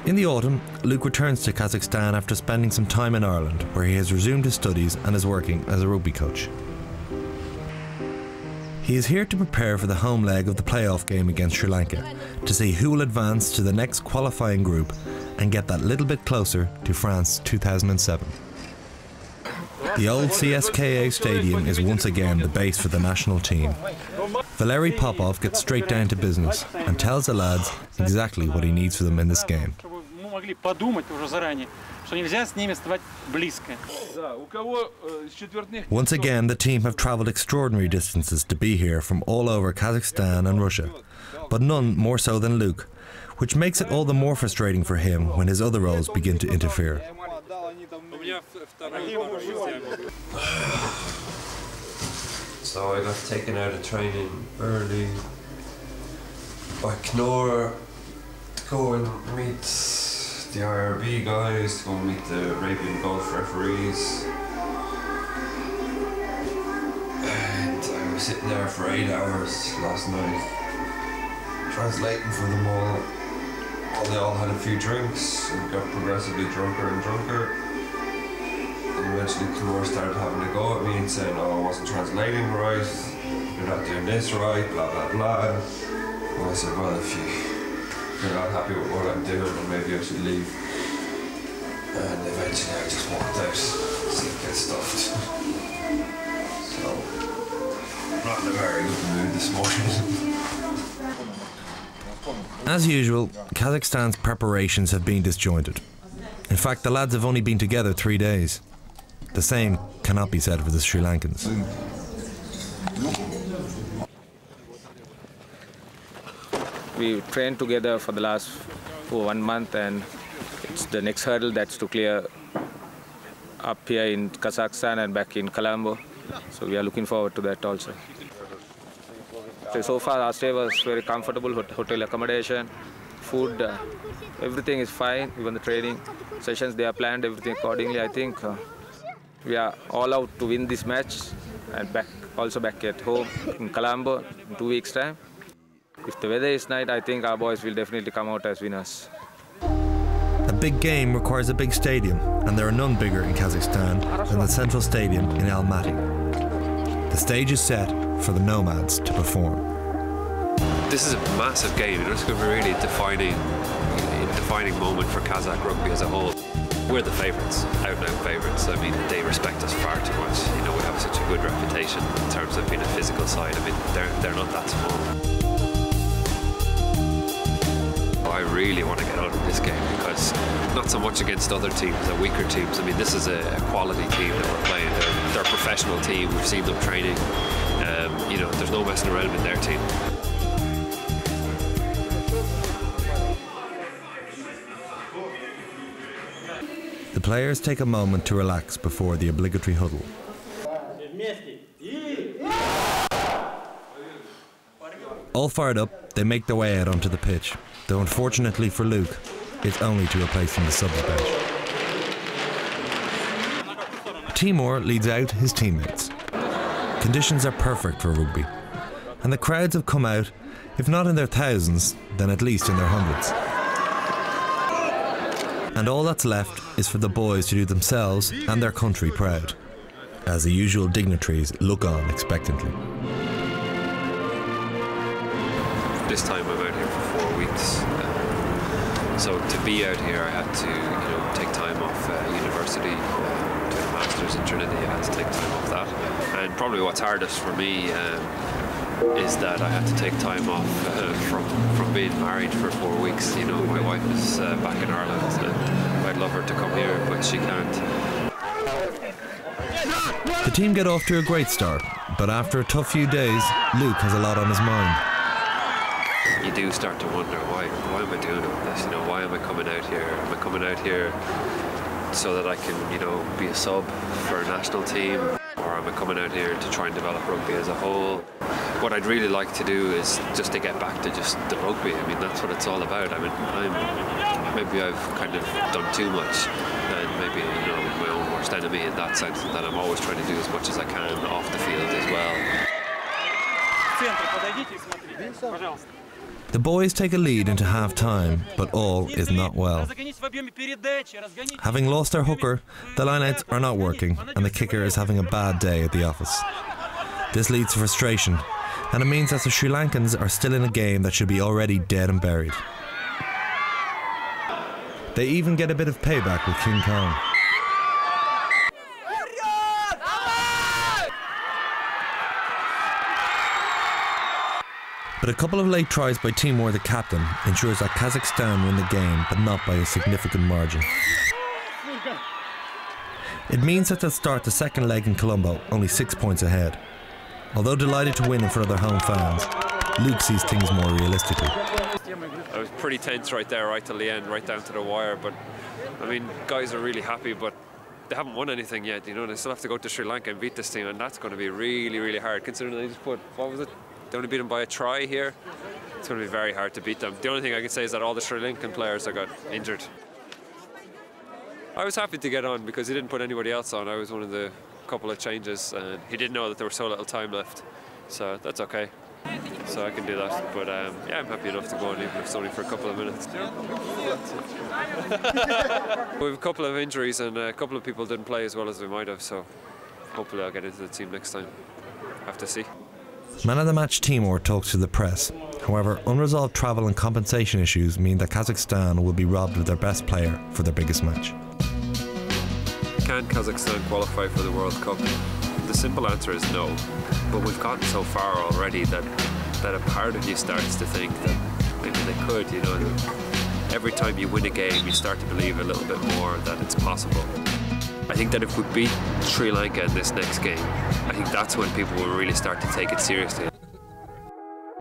In the autumn, Luke returns to Kazakhstan after spending some time in Ireland, where he has resumed his studies and is working as a rugby coach. He is here to prepare for the home leg of the playoff game against Sri Lanka, to see who will advance to the next qualifying group and get that little bit closer to France 2007. The old CSKA stadium is once again the base for the national team. Valery Popov gets straight down to business and tells the lads exactly what he needs for them in this game. Once again, the team have travelled extraordinary distances to be here from all over Kazakhstan and Russia, but none more so than Luke, which makes it all the more frustrating for him when his other roles begin to interfere. So I got taken out of training early by Knorr to go and meet the IRB guys, to go and meet the Arabian Gulf referees. And I was sitting there for 8 hours last night, translating for them all. They all had a few drinks and got progressively drunker and drunker. And eventually Knorr started having a go at me and saying, oh, I wasn't translating right, you're not doing this right, blah, blah, blah. And I said, well, if you're not happy with what I'm doing, then maybe I should leave. And eventually I just walked out, so get stuffed. So, I'm not in a very good mood this morning. As usual, Kazakhstan's preparations have been disjointed. In fact, the lads have only been together 3 days. The same cannot be said for the Sri Lankans. We trained together for the last 1 month, and it's the next hurdle that's to clear up here in Kazakhstan and back in Colombo. So we are looking forward to that also. So far our stay was very comfortable, hotel accommodation, food, everything is fine, even the training sessions, they are planned everything accordingly. I think we are all out to win this match and also back at home in Colombo in 2 weeks' time. If the weather is nice, I think our boys will definitely come out as winners. A big game requires a big stadium, and there are none bigger in Kazakhstan than the central stadium in Almaty. The stage is set for the Nomads to perform. This is a massive game. It's going to be really a defining moment for Kazakh rugby as a whole. We're the favourites, out-and-out favourites. I mean, they respect us far too much. You know, we have such a good reputation in terms of being a physical side. I mean, they're not that small. I really want to get out of this game because not so much against other teams, the weaker teams. I mean, this is a quality team that we're playing. They're a professional team. We've seen them training. You know, there's no messing around in their team. The players take a moment to relax before the obligatory huddle. All fired up, they make their way out onto the pitch, though unfortunately for Luke, it's only to replace from the subs bench. Timur leads out his teammates. Conditions are perfect for rugby, and the crowds have come out, if not in their thousands, then at least in their hundreds. And all that's left is for the boys to do themselves and their country proud, as the usual dignitaries look on expectantly. This time I'm out here for 4 weeks, so to be out here I had to, take time off university, doing a master's in Trinity. I had to take time off that, and probably what's hardest for me is that I had to take time off from being married for 4 weeks. You know, my wife is back in Ireland, and I'd love her to come here, but she can't. The team get off to a great start, but after a tough few days, Luke has a lot on his mind. You do start to wonder, why am I doing all this? Why am I coming out here? Am I coming out here so that I can, be a sub for a national team? Or am I coming out here to try and develop rugby as a whole? What I'd really like to do is just to get back to just the rugby. I mean, that's what it's all about. I mean, maybe I've kind of done too much, and maybe, my own worst enemy in that sense, that I'm always trying to do as much as I can off the field as well. The boys take a lead into half-time, but all is not well. Having lost their hooker, the lineouts are not working and the kicker is having a bad day at the office. This leads to frustration, and it means that the Sri Lankans are still in a game that should be already dead and buried. They even get a bit of payback with King Kong. But a couple of late tries by Timur, the captain, ensures that Kazakhstan win the game, but not by a significant margin. It means that they'll start the second leg in Colombo only 6 points ahead. Although delighted to win in front of their home fans, Luke sees things more realistically. I was pretty tense right there, right till the end, right down to the wire. But I mean, guys are really happy, but they haven't won anything yet. You know, they still have to go to Sri Lanka and beat this team, and that's going to be really, really hard. Considering they just put, what was it? They only beat them by a try here. It's going to be very hard to beat them. The only thing I can say is that all the Sri Lankan players have got injured. I was happy to get on because he didn't put anybody else on. I was one of the couple of changes, and he didn't know that there was so little time left. So that's okay. So I can do that. But yeah, I'm happy enough to go on, even if it's only for a couple of minutes. We have a couple of injuries, and a couple of people didn't play as well as we might have. So hopefully I'll get into the team next time. Have to see. Man of the match Timur talks to the press. However, unresolved travel and compensation issues mean that Kazakhstan will be robbed of their best player for their biggest match. Can Kazakhstan qualify for the World Cup? The simple answer is no. But we've gotten so far already that a part of you starts to think that maybe they could, you know. Every time you win a game, you start to believe a little bit more that it's possible. I think that if we beat Sri Lanka in this next game, I think that's when people will really start to take it seriously.